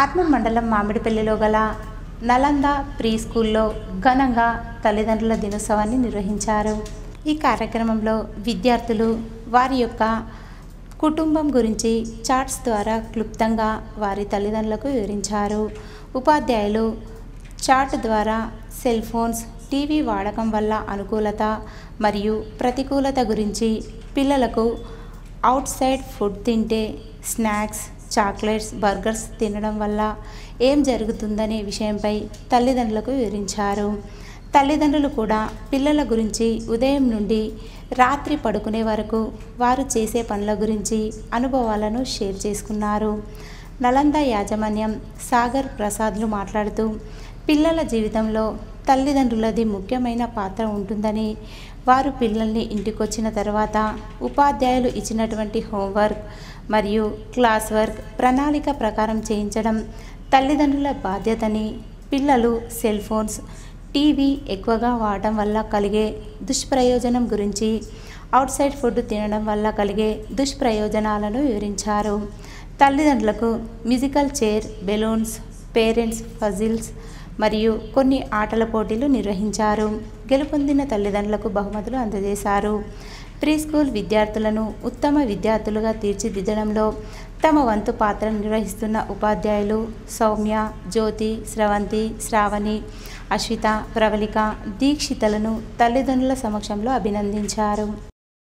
ఆర్మూర్ మండలం మామిడిపల్లిలో గల నలంద ప్రీ స్కూల్లో ఘనంగా తల్లిదండ్రుల దినోత్సవాన్ని నిర్వహించారు. ఈ కార్యక్రమంలో విద్యార్థులు వారి యొక్క కుటుంబం గురించి చార్ట్స్ ద్వారా క్లుప్తంగా వారి తల్లిదండ్రులకు వివరించారు. ఉపాధ్యాయులు చార్ట్ ద్వారా సెల్ ఫోన్స్, టీవీ వాడకం వల్ల అనుకూలత మరియు ప్రతికూలత గురించి, పిల్లలకు అవుట్ సైడ్ ఫుడ్ తింటే స్నాక్స్, చాక్లెట్స్, బర్గర్స్ తినడం వల్ల ఏం జరుగుతుందనే విషయంపై తల్లిదండ్రులకు వివరించారు. తల్లిదండ్రులు కూడా పిల్లల గురించి ఉదయం నుండి రాత్రి పడుకునే వరకు వారు చేసే పనుల గురించి అనుభవాలను షేర్ చేసుకున్నారు. నలంద యాజమాన్యం సాగర్ ప్రసాద్లు మాట్లాడుతూ, పిల్లల జీవితంలో తల్లిదండ్రులది ముఖ్యమైన పాత్ర ఉంటుందని, వారు పిల్లల్ని ఇంటికొచ్చిన తర్వాత ఉపాధ్యాయులు ఇచ్చినటువంటి హోంవర్క్ మరియు క్లాస్ వర్క్ ప్రణాళిక ప్రకారం చేయించడం తల్లిదండ్రుల బాధ్యతని, పిల్లలు సెల్ ఫోన్స్, టీవీ ఎక్కువగా వాడటం వల్ల కలిగే దుష్ప్రయోజనం గురించి, అవుట్ సైడ్ ఫుడ్ తినడం వల్ల కలిగే దుష్ప్రయోజనాలను వివరించారు. తల్లిదండ్రులకు musical chair, balloons, parents puzzles మరియు కొన్ని ఆటల పోటీలు నిర్వహించారు. గెలుపొందిన తల్లిదండ్రులకు బహుమతులు అందజేశారు. ప్రీ స్కూల్ విద్యార్థులను ఉత్తమ విద్యార్థులుగా తీర్చిదిద్దడంలో తమ వంతు పాత్ర నిర్వహిస్తున్న ఉపాధ్యాయులు సౌమ్య, జ్యోతి, స్రవంతి, శ్రావణి, అశ్విత, ప్రవళిక, దీక్షితలను తల్లిదండ్రుల సమక్షంలో అభినందించారు.